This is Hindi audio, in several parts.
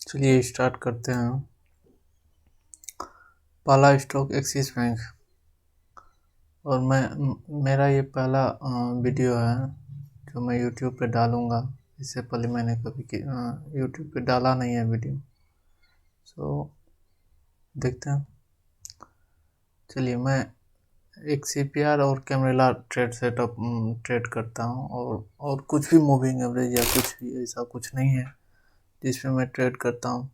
चलिए स्टार्ट करते हैं। पहला स्टॉक एक्सिस बैंक, और मेरा ये पहला वीडियो है जो मैं यूट्यूब पे डालूँगा। इससे पहले मैंने कभी यूट्यूब पे डाला नहीं है वीडियो। सो देखते हैं। चलिए, मैं एक CPR और कैमरेला ट्रेड सेटअप ट्रेड करता हूँ, और कुछ भी मूविंग एवरेज या कुछ भी ऐसा कुछ नहीं है जिसमें मैं ट्रेड करता हूँ।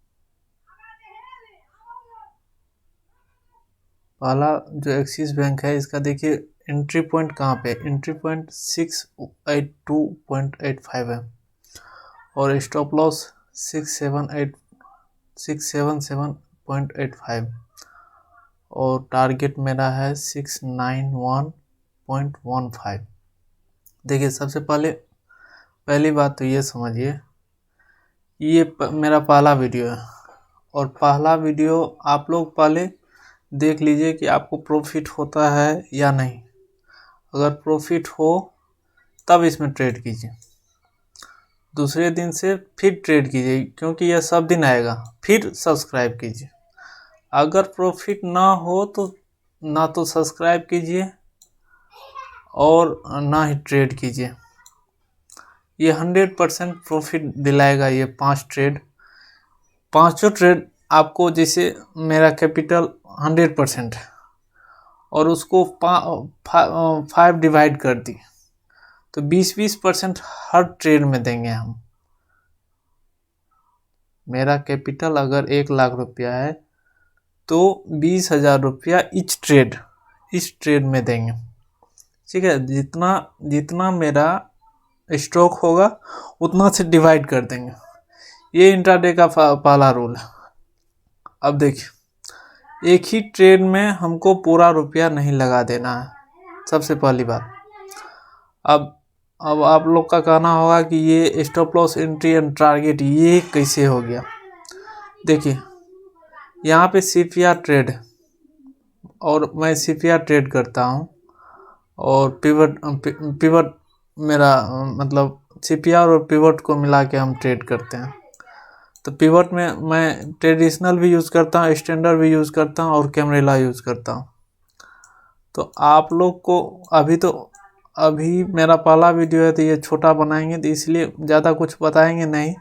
पहला जो एक्सिस बैंक है, इसका देखिए एंट्री पॉइंट कहाँ पे, एंट्री पॉइंट 682.85 है, और स्टॉप लॉस 677.85, और टारगेट मेरा है 691.15। देखिए, सबसे पहली बात तो ये समझिए, ये मेरा पहला वीडियो है, और पहला वीडियो आप लोग पहले देख लीजिए कि आपको प्रॉफिट होता है या नहीं। अगर प्रॉफिट हो तब इसमें ट्रेड कीजिए, दूसरे दिन से फिर ट्रेड कीजिए, क्योंकि यह सब दिन आएगा। फिर सब्सक्राइब कीजिए। अगर प्रॉफिट ना हो तो ना तो सब्सक्राइब कीजिए और ना ही ट्रेड कीजिए। ये 100% प्रॉफिट दिलाएगा। ये 5 ट्रेड, पाँचों ट्रेड आपको, जैसे मेरा कैपिटल 100% है और उसको 5 डिवाइड कर दी तो 20% हर ट्रेड में देंगे हम। मेरा कैपिटल अगर 1 लाख रुपया है तो 20,000 रुपया इस ट्रेड में देंगे। ठीक है, जितना मेरा स्टॉक होगा उतना से डिवाइड कर देंगे। ये इंट्राडे का पहला रूल है। अब देखिए, एक ही ट्रेड में हमको पूरा रुपया नहीं लगा देना है, सबसे पहली बात। अब आप लोग का कहना होगा कि ये stop loss, entry and target ये कैसे हो गया। देखिए, यहाँ पे CPR ट्रेड है और मैं CPR ट्रेड करता हूँ, और पिवट मेरा मतलब CPR और पिवट को मिला के हम ट्रेड करते हैं। तो पिवट में मैं ट्रेडिशनल भी यूज़ करता हूँ, स्टैंडर्ड भी यूज़ करता हूँ, और कैमरेला यूज़ करता हूँ। तो आप लोग को अभी मेरा पहला वीडियो है तो ये छोटा बनाएंगे, तो इसलिए ज़्यादा कुछ बताएंगे नहीं।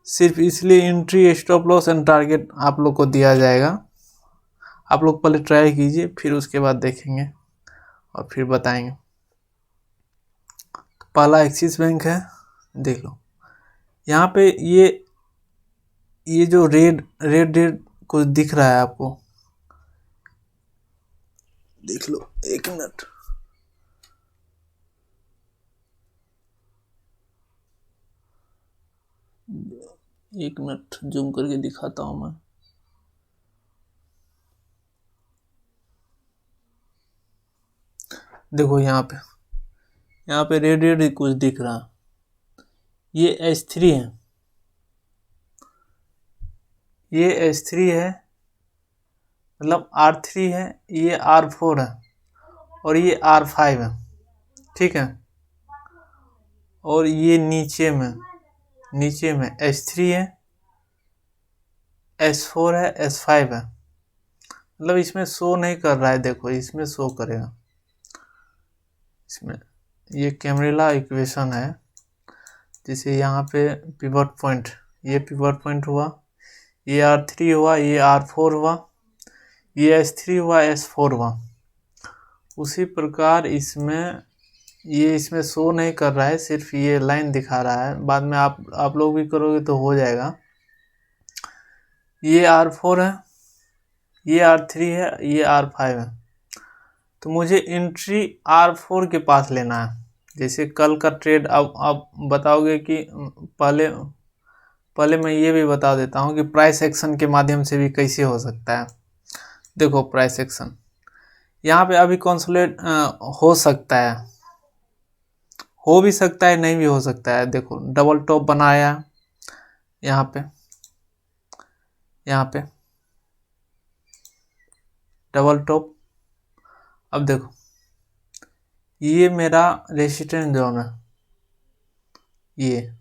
सिर्फ इसलिए entry, stop loss and target आप लोग को दिया जाएगा। आप लोग पहले ट्राई कीजिए, फिर उसके बाद देखेंगे और फिर बताएंगे। तो पहला एक्सिस बैंक है, देख लो। यहाँ पे ये जो रेड कुछ दिख रहा है आपको, देख लो। 1 मिनट, जूम करके दिखाता हूँ मैं। देखो, यहाँ पे रेड कुछ दिख रहा है। ये H3 है, ये H3 है, मतलब R3 है, ये R4 है, और ये R5 है। ठीक है, और ये नीचे में H3 है, S4 है, S5 है। मतलब इसमें शो नहीं कर रहा है, देखो इसमें शो करेगा। इसमें ये कैमरेला इक्वेशन है, जैसे यहाँ पे पिवट पॉइंट, ये पिवट पॉइंट हुआ, ये R3 हुआ, ये R4 हुआ, ये S3 हुआ, S4 हुआ। उसी प्रकार इसमें शो नहीं कर रहा है, सिर्फ ये लाइन दिखा रहा है। बाद में आप लोग भी करोगे तो हो जाएगा। ये R4 है, ये R3 है, ये R5 है। तो मुझे एंट्री R4 के पास लेना है। जैसे कल का ट्रेड, अब आप बताओगे कि पहले मैं ये भी बता देता हूँ कि प्राइस एक्शन के माध्यम से भी कैसे हो सकता है। देखो, प्राइस एक्शन यहाँ पे अभी कंसोलिडेट हो सकता है, हो भी सकता है, नहीं भी हो सकता है। देखो, डबल टॉप बनाया यहाँ पे डबल टॉप। अब देखो, ये मेरा रेसिस्टेंस जोन है, ये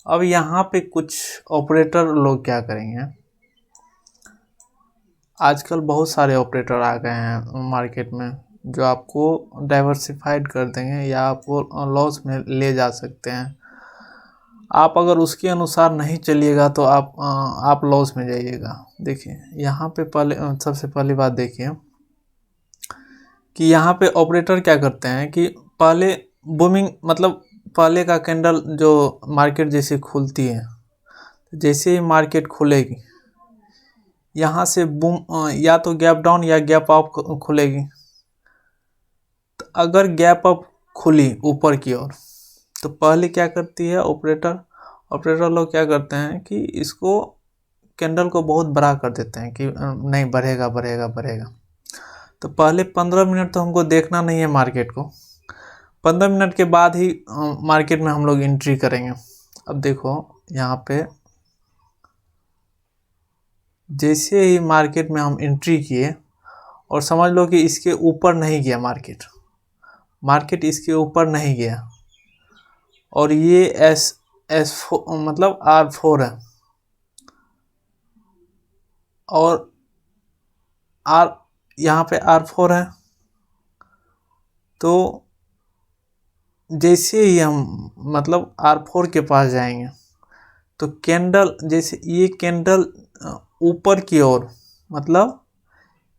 अब यहाँ पे कुछ ऑपरेटर लोग क्या करेंगे, आजकल बहुत सारे ऑपरेटर आ गए हैं मार्केट में जो आपको डाइवर्सिफाइड कर देंगे या आपको लॉस में ले जा सकते हैं। आप अगर उसके अनुसार नहीं चलिएगा तो आप लॉस में जाइएगा। देखिए यहाँ पे पहले सबसे पहली बात देखिए कि यहाँ पे ऑपरेटर क्या करते हैं कि पहले बूमिंग मतलब पहले का कैंडल जो मार्केट जैसे खुलती है, जैसे ही मार्केट खुलेगी यहाँ से बूम या तो गैप डाउन या गैप अप खुलेगी। तो अगर गैप अप खुली ऊपर की ओर तो पहले क्या करती है ऑपरेटर लोग क्या करते हैं कि इसको कैंडल को बहुत बड़ा कर देते हैं कि नहीं बढ़ेगा बढ़ेगा बढ़ेगा। तो पहले 15 मिनट तो हमको देखना नहीं है मार्केट को, 15 मिनट के बाद ही मार्केट में हम लोग एंट्री करेंगे। अब देखो यहाँ पे जैसे ही मार्केट में हम एंट्री किए और समझ लो कि इसके ऊपर नहीं गया मार्केट इसके ऊपर नहीं गया और ये S4 मतलब R4 है और यहाँ पे R4 है। तो जैसे ही हम मतलब R4 के पास जाएंगे तो कैंडल जैसे ये कैंडल ऊपर की ओर मतलब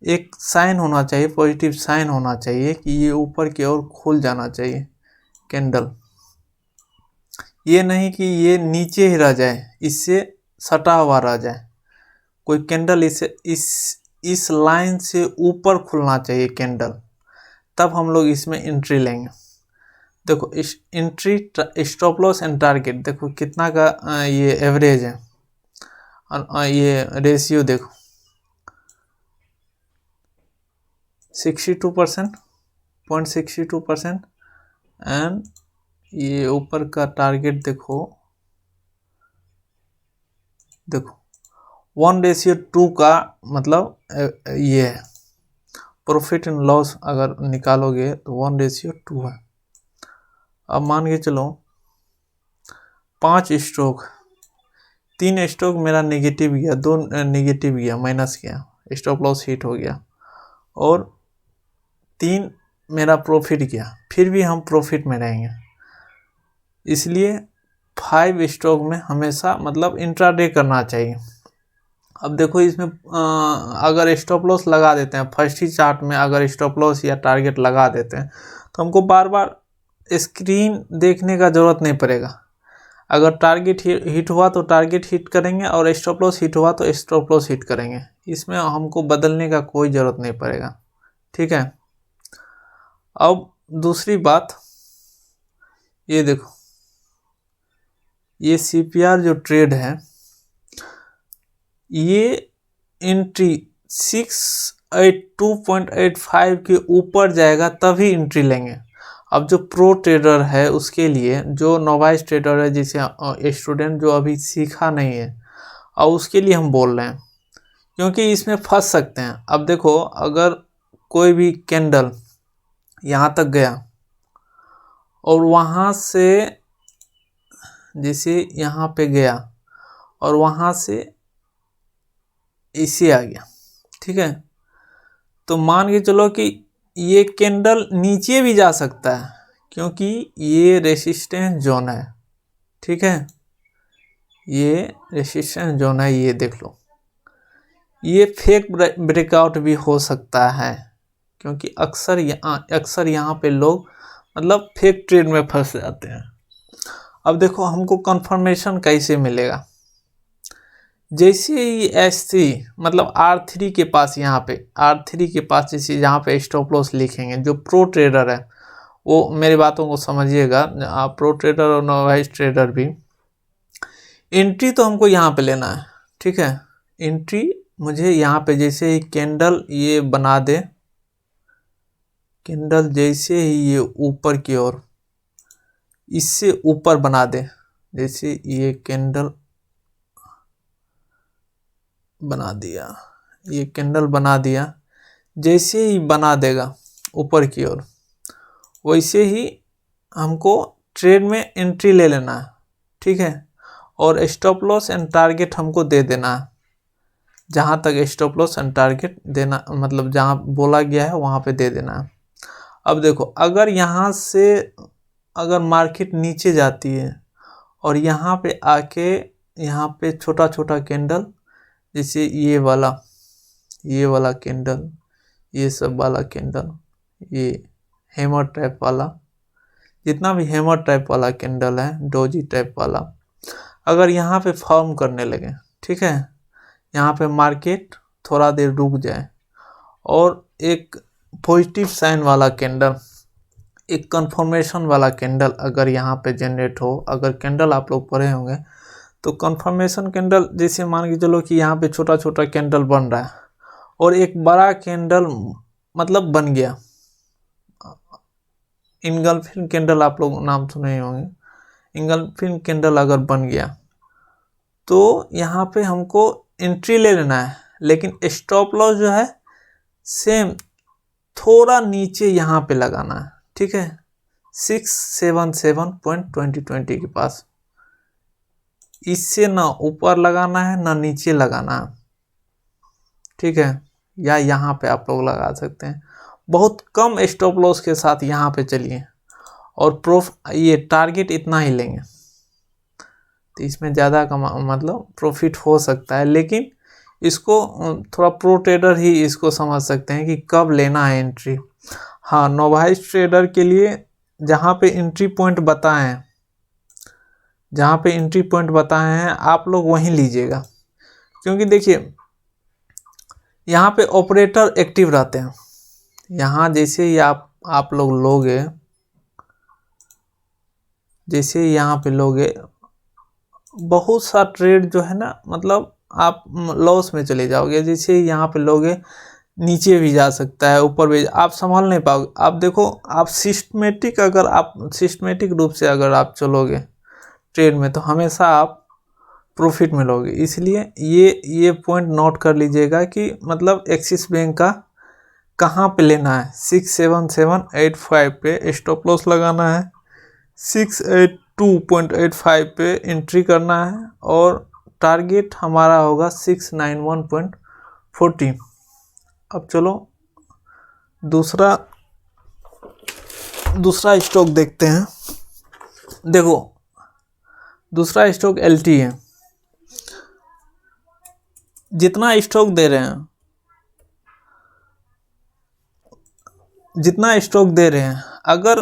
एक साइन होना चाहिए, पॉजिटिव साइन होना चाहिए कि ये ऊपर की ओर खुल जाना चाहिए कैंडल, ये नहीं कि ये नीचे ही रह जाए, इससे सटा हुआ रह जाए। कोई कैंडल इस लाइन से ऊपर खुलना चाहिए कैंडल, तब हम लोग इसमें एंट्री लेंगे। देखो इस entry stop loss and target देखो कितना का ये एवरेज है और ये रेशियो देखो 62%, 0.62% एंड ये ऊपर का टारगेट देखो 1:2 का मतलब ये है। प्रॉफिट एंड लॉस अगर निकालोगे तो 1:2 है। अब मान के चलो 5 स्ट्रोक, 3 स्ट्रोक मेरा नेगेटिव गया, 2 नेगेटिव गया, माइनस गया, स्टॉप लॉस हिट हो गया और 3 मेरा प्रॉफिट गया, फिर भी हम प्रॉफिट में रहेंगे। इसलिए 5 स्ट्रोक में हमेशा मतलब इंट्राडे करना चाहिए। अब देखो इसमें अगर स्टॉप लॉस लगा देते हैं फर्स्ट ही चार्ट में, अगर स्टॉप लॉस या टारगेट लगा देते हैं तो हमको बार बार स्क्रीन देखने का ज़रूरत नहीं पड़ेगा। अगर टारगेट हिट हुआ तो टारगेट हिट करेंगे और स्टॉप लॉस हिट हुआ तो स्टॉप लॉस हिट करेंगे, इसमें हमको बदलने का कोई ज़रूरत नहीं पड़ेगा। ठीक है। अब दूसरी बात ये देखो, ये CPR जो ट्रेड है ये एंट्री 682.85 के ऊपर जाएगा तभी एंट्री लेंगे। अब जो प्रो ट्रेडर है उसके लिए, जो नोवाइस ट्रेडर है जिसे स्टूडेंट जो अभी सीखा नहीं है और उसके लिए हम बोल रहे हैं, क्योंकि इसमें फंस सकते हैं। अब देखो अगर कोई भी कैंडल यहाँ तक गया और वहाँ से जैसे यहाँ पे गया और वहाँ से इसे आ गया, ठीक है, तो मान के चलो कि ये कैंडल नीचे भी जा सकता है क्योंकि ये रेसिस्टेंस जोन है। ठीक है, ये रेसिस्टेंस जोन है, ये देख लो, ये फेक ब्रेकआउट भी हो सकता है क्योंकि अक्सर यहाँ पे लोग मतलब फेक ट्रेड में फंस जाते हैं। अब देखो हमको कंफर्मेशन कैसे मिलेगा, जैसे ही S3 मतलब R3 के पास, यहाँ पे R3 के पास जैसे यहाँ पे स्टॉप लॉस लिखेंगे, जो प्रो ट्रेडर है वो मेरी बातों को समझिएगा, आप प्रो ट्रेडर और नोवाइस ट्रेडर भी, एंट्री तो हमको यहाँ पे लेना है। ठीक है, एंट्री मुझे यहाँ पे जैसे ही कैंडल ये बना दे, कैंडल जैसे ही ये ऊपर की ओर इससे ऊपर बना दे, जैसे ये कैंडल बना दिया, ये कैंडल बना दिया, जैसे ही बना देगा ऊपर की ओर वैसे ही हमको ट्रेड में एंट्री ले लेना है। ठीक है, और स्टॉप लॉस एंड टारगेट हमको दे देना है। जहाँ तक स्टॉप लॉस एंड टारगेट देना मतलब जहाँ बोला गया है वहाँ पे दे देना है। अब देखो अगर यहाँ से अगर मार्केट नीचे जाती है और यहाँ पे आके यहाँ पे छोटा छोटा कैंडल, जैसे ये वाला कैंडल, ये सब वाला कैंडल, ये हैमर टाइप वाला, जितना भी हैमर टाइप वाला कैंडल है, डोजी टाइप वाला, अगर यहाँ पे फॉर्म करने लगे, ठीक है, यहाँ पे मार्केट थोड़ा देर रुक जाए और एक पॉजिटिव साइन वाला कैंडल, एक कंफर्मेशन वाला कैंडल अगर यहाँ पे जनरेट हो, अगर कैंडल आप लोग पढ़े होंगे तो कंफर्मेशन कैंडल, जैसे मान के चलो कि यहाँ पे छोटा छोटा कैंडल बन रहा है और एक बड़ा कैंडल मतलब बन गया, इंगल्फिंग कैंडल आप लोग नाम सुने होंगे, इंगल्फिंग कैंडल अगर बन गया तो यहाँ पे हमको एंट्री ले लेना है, लेकिन स्टॉप लॉस जो है सेम थोड़ा नीचे यहाँ पे लगाना है, ठीक है, 677.2020 के पास, इससे ना ऊपर लगाना है ना नीचे लगाना है, ठीक है, या यहाँ पे आप लोग लगा सकते हैं। बहुत कम स्टॉप लॉस के साथ यहाँ पे चलिए और ये टारगेट इतना ही लेंगे, तो इसमें ज़्यादा का मतलब प्रॉफिट हो सकता है, लेकिन इसको थोड़ा प्रो ट्रेडर ही इसको समझ सकते हैं कि कब लेना है एंट्री। हाँ, नोवाइस ट्रेडर के लिए जहाँ पे एंट्री पॉइंट बताए हैं आप लोग वहीं लीजिएगा, क्योंकि देखिए यहाँ पे ऑपरेटर एक्टिव रहते हैं। यहाँ जैसे ही आप लोग लोगे, जैसे यहाँ पे लोगे, बहुत सा ट्रेड जो है ना मतलब आप लॉस में चले जाओगे। जैसे ही यहाँ पे लोगे नीचे भी जा सकता है, ऊपर भी, आप संभाल नहीं पाओगे। आप देखो, आप सिस्टमेटिक रूप से अगर आप चलोगे ट्रेड में तो हमेशा आप प्रॉफिट में लोगे। इसलिए ये पॉइंट नोट कर लीजिएगा कि मतलब एक्सिस बैंक का कहाँ पे लेना है। 67785 पे स्टॉप लॉस लगाना है, 682.85 पे एंट्री करना है और टारगेट हमारा होगा 691.40। अब चलो दूसरा स्टॉक देखते हैं। देखो दूसरा स्टॉक एलटी है। जितना स्टॉक दे रहे हैं, अगर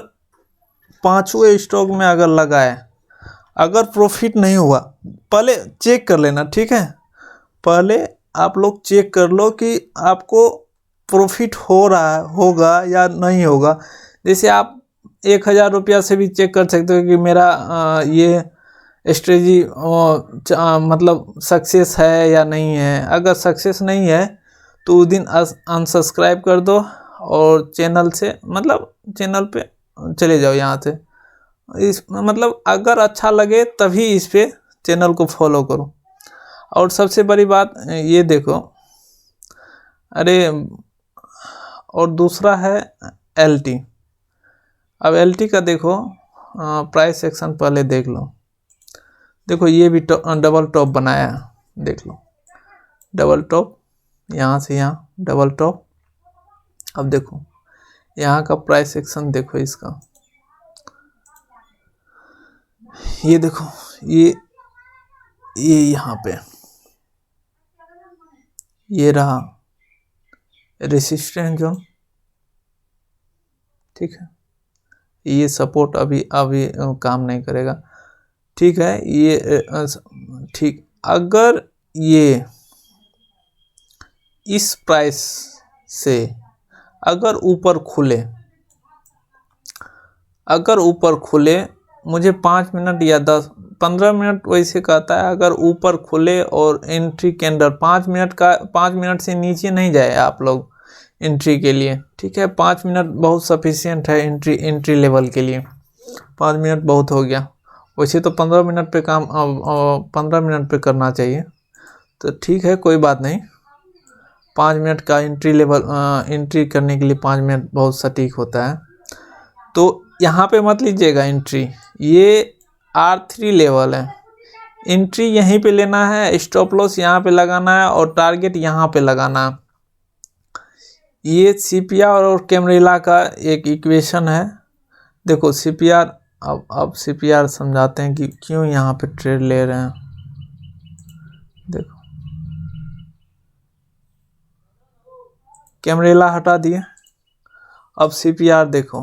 पांचों स्टॉक में अगर लगाए, अगर प्रॉफिट नहीं हुआ, पहले चेक कर लेना, ठीक है, पहले आप लोग चेक कर लो कि आपको प्रॉफिट हो रहा होगा या नहीं होगा। जैसे आप 1000 रुपया से भी चेक कर सकते हो कि मेरा ये स्ट्रेटजी मतलब सक्सेस है या नहीं है। अगर सक्सेस नहीं है तो उस दिन अनसब्सक्राइब कर दो और चैनल पे चले जाओ यहाँ से। मतलब अगर अच्छा लगे तभी इस पे चैनल को फॉलो करो। और सबसे बड़ी बात ये देखो, और दूसरा है एलटी। अब एलटी का देखो प्राइस सेक्शन पहले देख लो। देखो ये भी डबल टॉप बनाया, देख लो डबल टॉप, यहाँ से यहाँ डबल टॉप। अब देखो यहाँ का प्राइस सेक्शन देखो इसका, ये देखो ये यहाँ पे ये रहा रेसिस्टेंस जोन, ठीक है, ये सपोर्ट अभी काम नहीं करेगा, ठीक है, ये ठीक। अगर ये इस प्राइस से अगर ऊपर खुले, मुझे 5 मिनट या 10-15 मिनट वैसे कहता है, अगर ऊपर खुले और एंट्री कैंडल 5 मिनट से नीचे नहीं जाए आप लोग एंट्री के लिए, ठीक है, 5 मिनट बहुत सफिशिएंट है एंट्री लेवल के लिए। 5 मिनट बहुत हो गया, वैसे तो 15 मिनट पे 15 मिनट पे करना चाहिए, तो ठीक है कोई बात नहीं। 5 मिनट का एंट्री करने के लिए 5 मिनट बहुत सटीक होता है। तो यहाँ पे मत लीजिएगा एंट्री, ये R3 लेवल है, एंट्री यहीं पे लेना है, स्टॉप लॉस यहाँ पे लगाना है और टारगेट यहाँ पे लगाना है। ये सीपीआर और कैमरेला का एक इक्वेशन है। देखो सीपीआर, अब सीपीआर समझाते हैं कि क्यों यहाँ पे ट्रेड ले रहे हैं। देखो कैमरेला हटा दिए, अब सीपीआर देखो,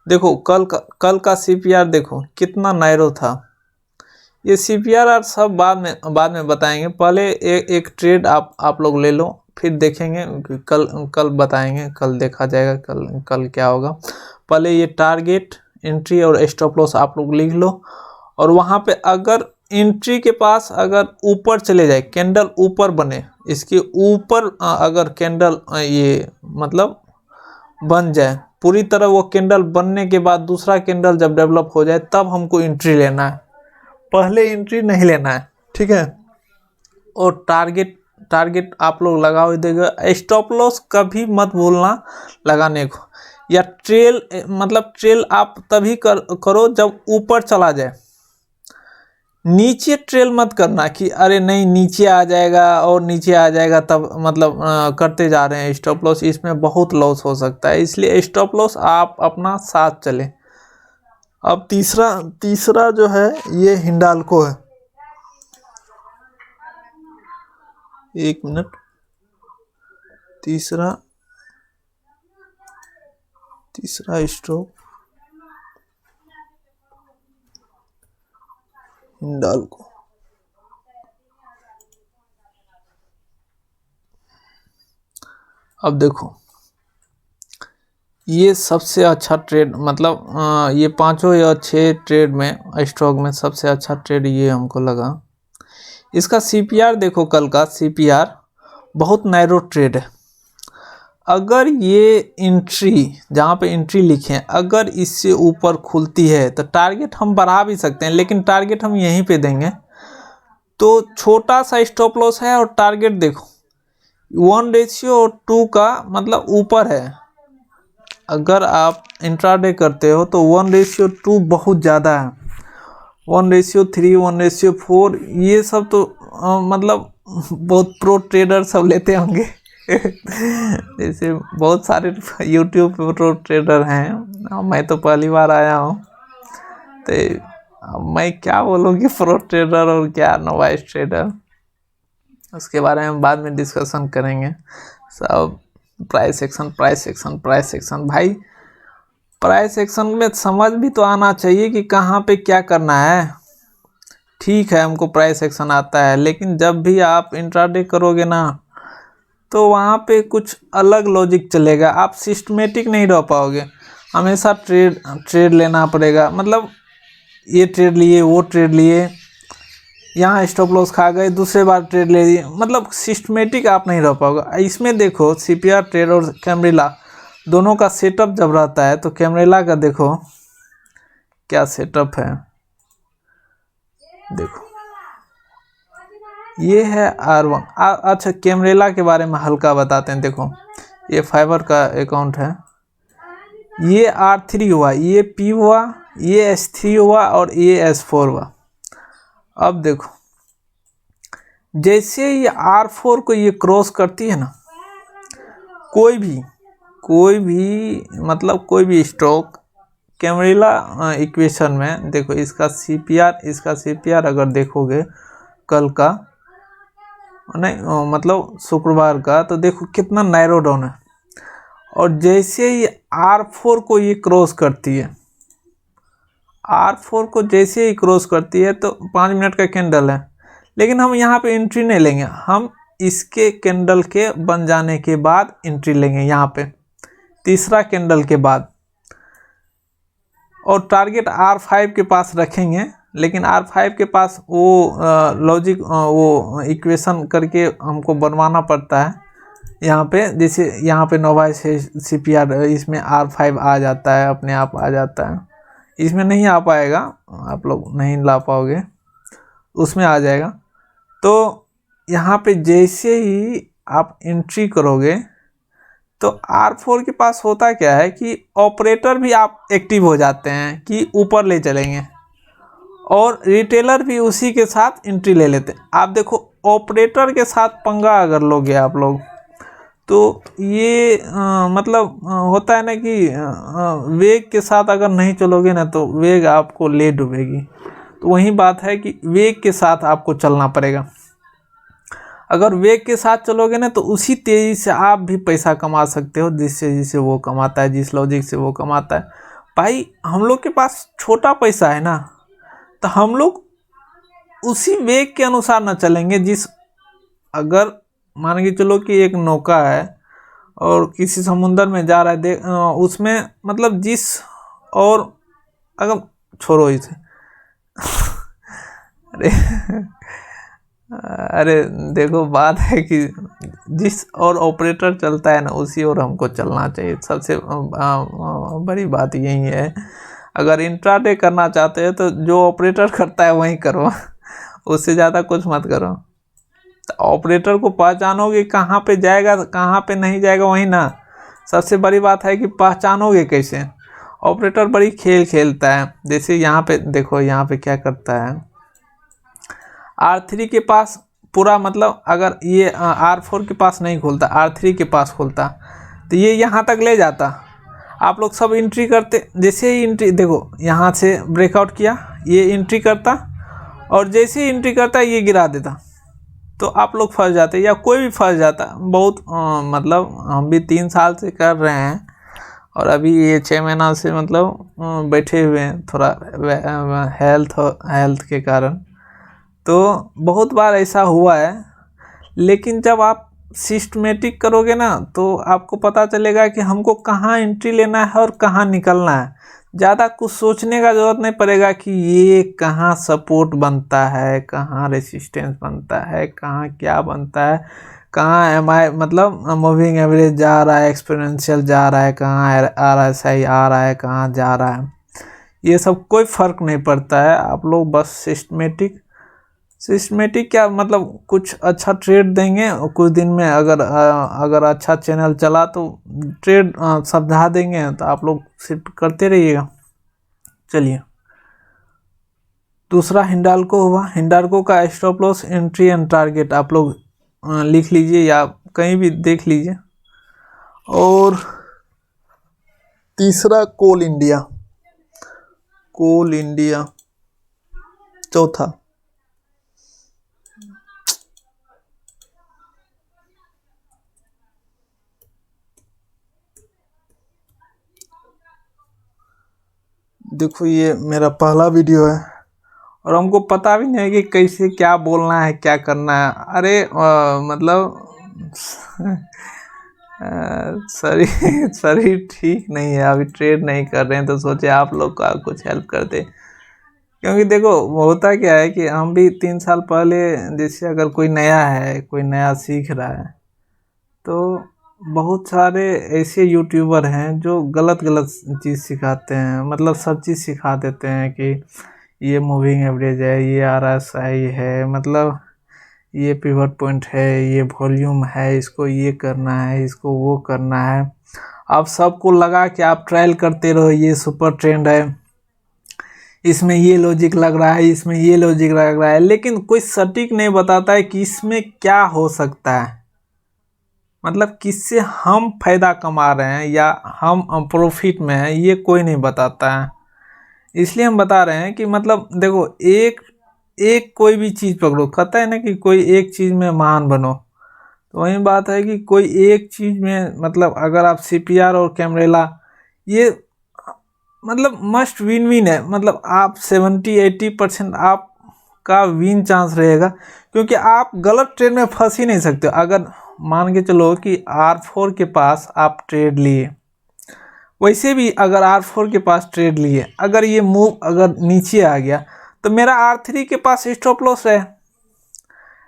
देखो कल का सीपीआर देखो कितना नैरो था। ये सीपीआर और सब बाद में बताएंगे, पहले एक ट्रेड आप लोग ले लो, फिर देखेंगे कल बताएंगे, कल देखा जाएगा कल क्या होगा। पहले ये टारगेट, एंट्री और स्टॉप लॉस आप लोग लिख लो, और वहाँ पे अगर एंट्री के पास अगर ऊपर चले जाए, कैंडल ऊपर बने, इसके ऊपर अगर कैंडल ये मतलब बन जाए पूरी तरह, वो कैंडल बनने के बाद दूसरा कैंडल जब डेवलप हो जाए तब हमको एंट्री लेना है, पहले एंट्री नहीं लेना है, ठीक है। और टारगेट आप लोग लगाओ देगा। स्टॉप लॉस कभी मत भूलना लगाने को, या ट्रेल मतलब ट्रेल आप तभी करो जब ऊपर चला जाए, नीचे ट्रेल मत करना कि अरे नहीं नीचे आ जाएगा और नीचे आ जाएगा तब मतलब करते जा रहे हैं स्टॉप लॉस, इसमें बहुत लॉस हो सकता है, इसलिए स्टॉप लॉस आप अपना साथ चले। अब तीसरा जो है ये हिंडाल्को है। एक मिनट, तीसरा स्टॉक हिंडाल्को। अब देखो ये सबसे अच्छा ट्रेड, मतलब ये पांचों या 6 ट्रेड में स्टॉक में सबसे अच्छा ट्रेड ये हमको लगा। इसका सीपीआर देखो, कल का सीपीआर बहुत नैरो ट्रेड है। अगर ये एंट्री जहाँ पे एंट्री लिखे हैं अगर इससे ऊपर खुलती है तो टारगेट हम बढ़ा भी सकते हैं, लेकिन टारगेट हम यहीं पे देंगे। तो छोटा सा स्टॉप लॉस है और टारगेट देखो 1:2 का मतलब ऊपर है। अगर आप इंट्राडे करते हो तो 1:2 बहुत ज़्यादा है, 1:3, 1:4 ये सब तो मतलब बहुत प्रो ट्रेडर सब लेते होंगे जैसे बहुत सारे यूट्यूब पे प्रो ट्रेडर हैं, मैं तो पहली बार आया हूँ, तो मैं क्या बोलूँ कि प्रो ट्रेडर और क्या नोवाइस ट्रेडर, उसके बारे में बाद में डिस्कशन करेंगे। सब प्राइस एक्शन भाई, प्राइस एक्शन में समझ भी तो आना चाहिए कि कहाँ पे क्या करना है। ठीक है हमको प्राइस एक्शन आता है, लेकिन जब भी आप इंट्राडे करोगे ना तो वहाँ पे कुछ अलग लॉजिक चलेगा, आप सिस्टमेटिक नहीं रह पाओगे, हमेशा ट्रेड लेना पड़ेगा। मतलब ये ट्रेड लिए, वो ट्रेड लिए, यहाँ स्टॉप लॉस खा गए, दूसरे बार ट्रेड ले लिए, मतलब सिस्टमेटिक आप नहीं रह पाओगे। इसमें देखो सीपीआर ट्रेड और कैमरेला दोनों का सेटअप जब रहता है तो कैमरेला का देखो क्या सेटअप है। देखो ये है R1। अच्छा कैमरेला के बारे में हल्का बताते हैं। देखो ये फाइबर का अकाउंट है, ये R3 हुआ, ये P हुआ, ये S3 हुआ और ये S4 हुआ। अब देखो जैसे ये R4 को ये क्रॉस करती है ना, कोई भी स्टॉक कैमरेला इक्वेशन में देखो इसका सीपीआर अगर देखोगे कल का नहीं मतलब शुक्रवार का, तो देखो कितना नैरो डाउन है। और जैसे ही R4 को ये क्रॉस करती है, R4 को जैसे ही क्रॉस करती है तो 5 मिनट का कैंडल है, लेकिन हम यहाँ पे एंट्री नहीं लेंगे, हम इसके कैंडल के बन जाने के बाद एंट्री लेंगे यहाँ पे, तीसरा कैंडल के बाद, और टारगेट R5 के पास रखेंगे। लेकिन R5 के पास वो लॉजिक वो इक्वेशन करके हमको बनवाना पड़ता है। यहाँ पे जैसे यहाँ पे नोवाइस है सीपीआर, इसमें R5 आ जाता है, अपने आप आ जाता है, इसमें नहीं आ पाएगा, आप लोग नहीं ला पाओगे, उसमें आ जाएगा। तो यहाँ पे जैसे ही आप एंट्री करोगे तो R4 के पास होता क्या है कि ऑपरेटर भी आप एक्टिव हो जाते हैं कि ऊपर ले चलेंगे, और रिटेलर भी उसी के साथ एंट्री ले लेते हैं। आप देखो ऑपरेटर के साथ पंगा अगर लोगे आप लोग तो ये मतलब होता है ना कि वेग के साथ अगर नहीं चलोगे ना तो वेग आपको ले डूबेगी। तो वही बात है कि वेग के साथ आपको चलना पड़ेगा। अगर वेग के साथ चलोगे ना तो उसी तेज़ी से आप भी पैसा कमा सकते हो जिससे वो कमाता है, जिस लॉजिक से वो कमाता है। भाई हम लोग के पास छोटा पैसा है ना, तो हम लोग उसी वेग के अनुसार ना चलेंगे। अगर मान के चलो कि एक नौका है और किसी समुंदर में जा रहा है, उसमें मतलब और अगर छोड़ो इसे अरे देखो बात है कि जिस और ऑपरेटर चलता है ना उसी और हमको चलना चाहिए। सबसे बड़ी बात यही है। अगर इंट्राडे करना चाहते हैं तो जो ऑपरेटर करता है वही करो, उससे ज़्यादा कुछ मत करो। तो ऑपरेटर को पहचानोगे कहाँ पे जाएगा कहाँ पे नहीं जाएगा वही ना। सबसे बड़ी बात है कि पहचानोगे कैसे। ऑपरेटर बड़ी खेल खेलता है। जैसे यहाँ पे देखो, यहाँ पे क्या करता है, R3 के पास पूरा मतलब अगर ये R4 के पास नहीं खोलता, R3 के पास खोलता तो ये यहाँ तक ले जाता। आप लोग सब एंट्री करते, जैसे ही एंट्री देखो यहाँ से ब्रेकआउट किया, ये एंट्री करता और जैसे ही एंट्री करता ये गिरा देता, तो आप लोग फंस जाते या कोई भी फंस जाता। बहुत मतलब हम भी 3 साल से कर रहे हैं और अभी ये 6 महीना से मतलब बैठे हुए हैं थोड़ा हेल्थ के कारण। तो बहुत बार ऐसा हुआ है। लेकिन जब आप सिस्टमेटिक करोगे ना तो आपको पता चलेगा कि हमको कहाँ एंट्री लेना है और कहाँ निकलना है। ज़्यादा कुछ सोचने का ज़रूरत नहीं पड़ेगा कि ये कहाँ सपोर्ट बनता है, कहाँ रेसिस्टेंस बनता है, कहाँ क्या बनता है, कहाँ MI मतलब मूविंग एवरेज जा रहा है, एक्सपोनेंशियल जा रहा है, कहाँ RSI आ रहा है, कहाँ जा रहा है। ये सब कोई फ़र्क नहीं पड़ता है। आप लोग बस सिस्टमेटिक क्या मतलब कुछ अच्छा ट्रेड देंगे और कुछ दिन में अगर अच्छा चैनल चला तो ट्रेड समझा देंगे, तो आप लोग सिर्फ करते रहिएगा। चलिए, दूसरा हिंडाल्को हुआ। हिंडाल्को का stop loss, entry and target आप लोग लिख लीजिए या कहीं भी देख लीजिए। और तीसरा कोल इंडिया, चौथा देखो ये मेरा पहला वीडियो है और हमको पता भी नहीं है कि कैसे क्या बोलना है क्या करना है। अरे मतलब शरीर ठीक नहीं है, अभी ट्रेड नहीं कर रहे हैं तो सोचे आप लोग का कुछ हेल्प कर दे। क्योंकि देखो होता क्या है कि हम भी 3 साल पहले, जैसे अगर कोई नया सीख रहा है तो बहुत सारे ऐसे यूट्यूबर हैं जो गलत चीज़ सिखाते हैं। मतलब सब चीज़ सिखा देते हैं कि ये मूविंग एवरेज है, ये RSI है, मतलब ये पिवट पॉइंट है, ये वॉल्यूम है, इसको ये करना है, इसको वो करना है। आप सबको लगा कि आप ट्रायल करते रहो, ये सुपर ट्रेंड है, इसमें ये लॉजिक लग रहा है, इसमें ये लॉजिक लग रहा है, लेकिन कोई सटीक नहीं बताता है कि इसमें क्या हो सकता है। मतलब किससे हम फायदा कमा रहे हैं या हम प्रॉफिट में हैं, ये कोई नहीं बताता है। इसलिए हम बता रहे हैं कि मतलब देखो एक कोई भी चीज़ पकड़ो, कहता है ना कि कोई एक चीज़ में महान बनो। तो वही बात है कि कोई एक चीज़ में मतलब अगर आप CPR और कैमरेला ये मतलब मस्ट विन है। मतलब आप 70-80% आपका विन चांस रहेगा, क्योंकि आप गलत ट्रेड में फंस ही नहीं सकते। अगर मान के चलो कि R4 के पास आप ट्रेड लिए, वैसे भी अगर R4 के पास ट्रेड लिए, अगर ये मूव अगर नीचे आ गया तो मेरा R3 के पास स्टॉप लॉस है।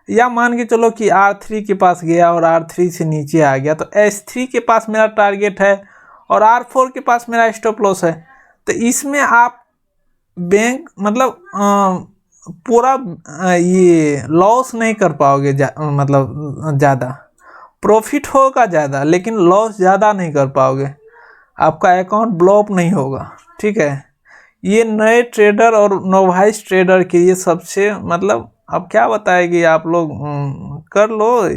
या मान के चलो कि R3 के पास गया और R3 से नीचे आ गया तो S3 के पास मेरा टारगेट है और R4 के पास मेरा स्टॉप लॉस है। तो इसमें आप बैंक मतलब पूरा ये लॉस नहीं कर पाओगे, मतलब ज़्यादा प्रॉफिट होगा ज़्यादा, लेकिन लॉस ज़्यादा नहीं कर पाओगे। आपका अकाउंट ब्लॉक नहीं होगा, ठीक है। ये नए ट्रेडर और नोवाइस ट्रेडर के लिए सबसे मतलब अब क्या बताएगी आप लोग, कर लो,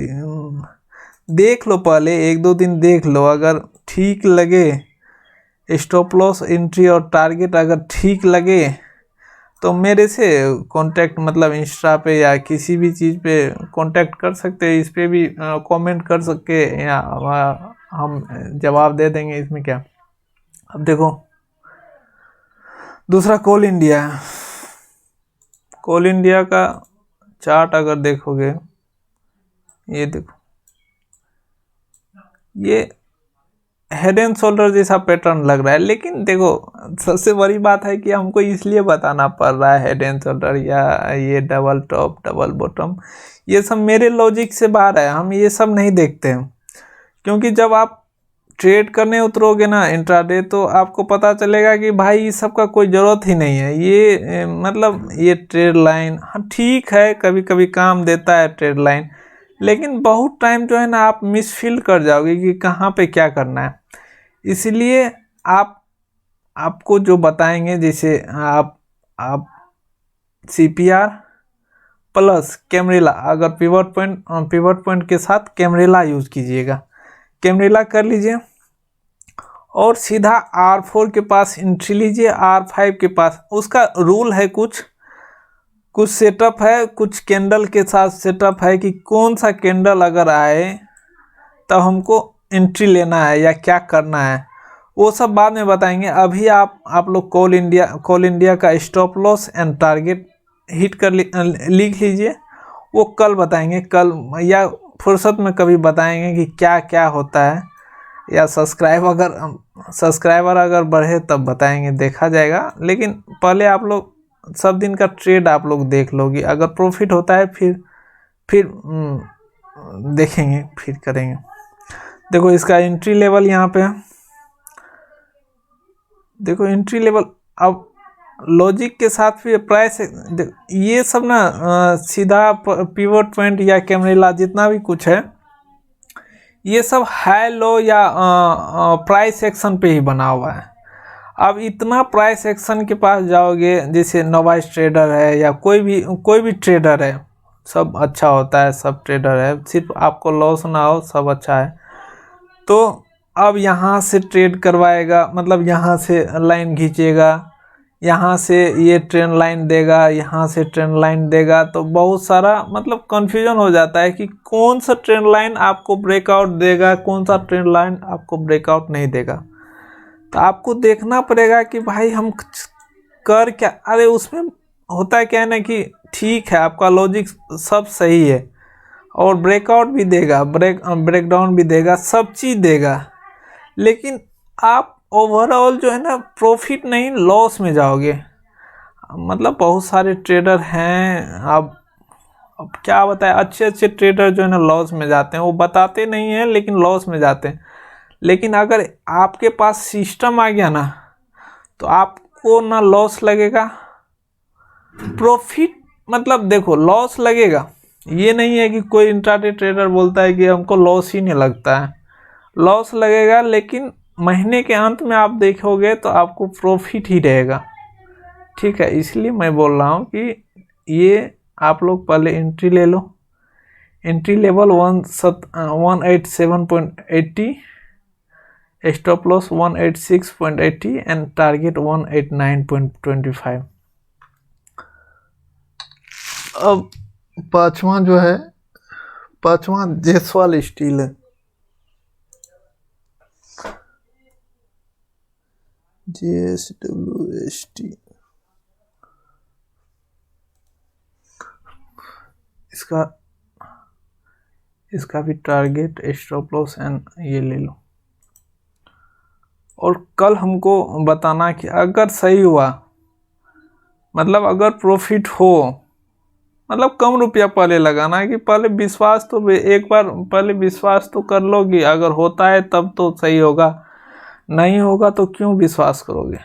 देख लो, पहले 1-2 दिन देख लो, अगर ठीक लगे स्टॉप लॉस एंट्री और टारगेट अगर ठीक लगे तो मेरे से कांटेक्ट मतलब इंस्टा पे या किसी भी चीज़ पे कांटेक्ट कर सकते हैं, इस पे भी कमेंट कर सके या हम जवाब दे देंगे, इसमें क्या। अब देखो दूसरा कोल इंडिया है। कोल इंडिया का चार्ट अगर देखोगे, ये देखो, ये हेड एंड शोल्डर जैसा पैटर्न लग रहा है, लेकिन देखो सबसे बड़ी बात है कि हमको इसलिए बताना पड़ रहा है हेड एंड शोल्डर या ये डबल टॉप डबल बॉटम, ये सब मेरे लॉजिक से बाहर है, हम ये सब नहीं देखते हैं। क्योंकि जब आप ट्रेड करने उतरोगे ना इंट्राडे, तो आपको पता चलेगा कि भाई इस सब का कोई ज़रूरत ही नहीं है। ये मतलब ये ट्रेड लाइन हाँ ठीक है, कभी कभी काम देता है ट्रेड लाइन, लेकिन बहुत टाइम जो है ना आप मिसफील कर जाओगे कि कहाँ पे क्या करना है। इसलिए आपको जो बताएंगे, जैसे आप CPR प्लस कैमरेला, अगर पिवट पॉइंट के साथ कैमरेला यूज़ कीजिएगा, कैमरेला कर लीजिए और सीधा R4 के पास एंट्री लीजिए, R5 के पास। उसका रूल है, कुछ सेटअप है, कुछ कैंडल के साथ सेटअप है कि कौन सा कैंडल अगर आए तब हमको एंट्री लेना है या क्या करना है, वो सब बाद में बताएंगे। अभी आप लोग कोल इंडिया का stop loss and target hit कर लिख लीजिए, वो कल बताएंगे, कल या फुर्सत में कभी बताएंगे कि क्या क्या होता है, या सब्सक्राइबर अगर बढ़े तब बताएंगे, देखा जाएगा। लेकिन पहले आप लोग सब दिन का ट्रेड आप लोग देख लोगे, अगर प्रॉफिट होता है फिर देखेंगे, फिर करेंगे। देखो इसका एंट्री लेवल यहाँ पे है, देखो एंट्री लेवल। अब लॉजिक के साथ फिर प्राइस, ये सब ना सीधा पिवट पॉइंट या कैमरेला जितना भी कुछ है, ये सब हाई लो या प्राइस एक्शन पे ही बना हुआ है। अब इतना प्राइस एक्शन के पास जाओगे, जैसे नोवाइस ट्रेडर है या कोई भी ट्रेडर है, सब अच्छा होता है, सब ट्रेडर है, सिर्फ आपको लॉस ना हो, सब अच्छा है। तो अब यहाँ से ट्रेड करवाएगा, मतलब यहाँ से लाइन खींचेगा, यहाँ से ये ट्रेंड लाइन देगा, यहाँ से ट्रेंड लाइन देगा, तो बहुत सारा मतलब कन्फ्यूजन हो जाता है कि कौन सा ट्रेंड लाइन आपको ब्रेकआउट देगा, कौन सा ट्रेंड लाइन आपको ब्रेकआउट नहीं देगा। तो आपको देखना पड़ेगा कि भाई हम कर क्या। अरे उसमें होता है क्या है ना कि ठीक है आपका लॉजिक सब सही है और ब्रेकआउट भी देगा, ब्रेकडाउन भी देगा, सब चीज़ देगा, लेकिन आप ओवरऑल जो है ना प्रॉफिट नहीं लॉस में जाओगे। मतलब बहुत सारे ट्रेडर हैं, अब क्या बताएं, अच्छे ट्रेडर जो है ना लॉस में जाते हैं, वो बताते नहीं हैं लेकिन लॉस में जाते हैं। लेकिन अगर आपके पास सिस्टम आ गया ना, तो आपको ना लॉस लगेगा, प्रॉफिट मतलब देखो लॉस लगेगा, ये नहीं है कि कोई इंट्राडे ट्रेडर बोलता है कि हमको लॉस ही नहीं लगता है, लॉस लगेगा, लेकिन महीने के अंत में आप देखोगे तो आपको प्रॉफिट ही रहेगा। ठीक है, इसलिए मैं बोल रहा हूँ कि ये आप लोग पहले एंट्री ले लो, entry level 187.80, stop loss 186.80 and target 189.25। अब पांचवा जो है, पांचवा जयसवाल स्टील है, JSWST। इसका भी टारगेट स्टॉप लॉस एंड ये ले लो, और कल हमको बताना कि अगर सही हुआ, मतलब अगर प्रॉफिट हो, मतलब कम रुपया पहले लगाना है कि पहले विश्वास तो एक बार पहले विश्वास तो कर लो कि अगर होता है तब तो सही होगा, नहीं होगा तो क्यों विश्वास करोगे।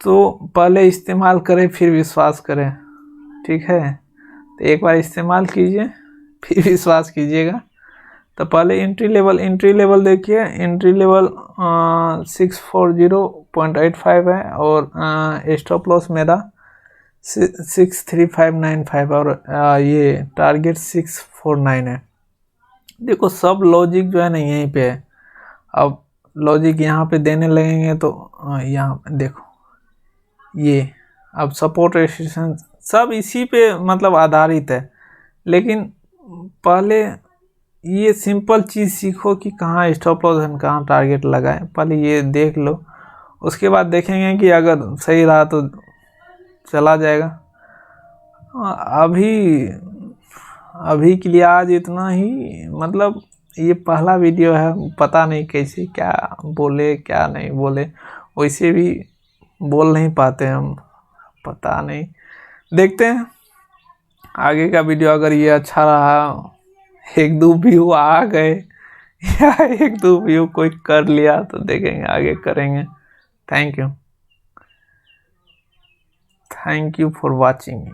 तो पहले इस्तेमाल करें फिर विश्वास करें, ठीक है। तो एक बार इस्तेमाल कीजिए फिर विश्वास कीजिएगा, तो पहले एंट्री लेवल देखिए, एंट्री लेवल 640.85 है और स्टॉप लॉस मेरा 63595 और ये टारगेट 649 है। देखो सब लॉजिक जो है ना यहीं पे है। अब लॉजिक यहाँ पे देने लगेंगे तो यहाँ पे देखो ये अब सपोर्ट रेजिस्टेंस सब इसी पे मतलब आधारित है। लेकिन पहले ये सिंपल चीज़ सीखो कि कहाँ स्टॉप लॉस है, कहाँ टारगेट लगाए, पहले ये देख लो। उसके बाद देखेंगे कि अगर सही रहा तो चला जाएगा। अभी के लिए आज इतना ही। मतलब ये पहला वीडियो है, पता नहीं कैसे क्या बोले क्या नहीं बोले, वैसे भी बोल नहीं पाते हम, पता नहीं। देखते हैं आगे का वीडियो। अगर ये अच्छा रहा, एक दो व्यू आ गए या एक दो व्यू कोई कर लिया तो देखेंगे, आगे करेंगे। Thank you for watching.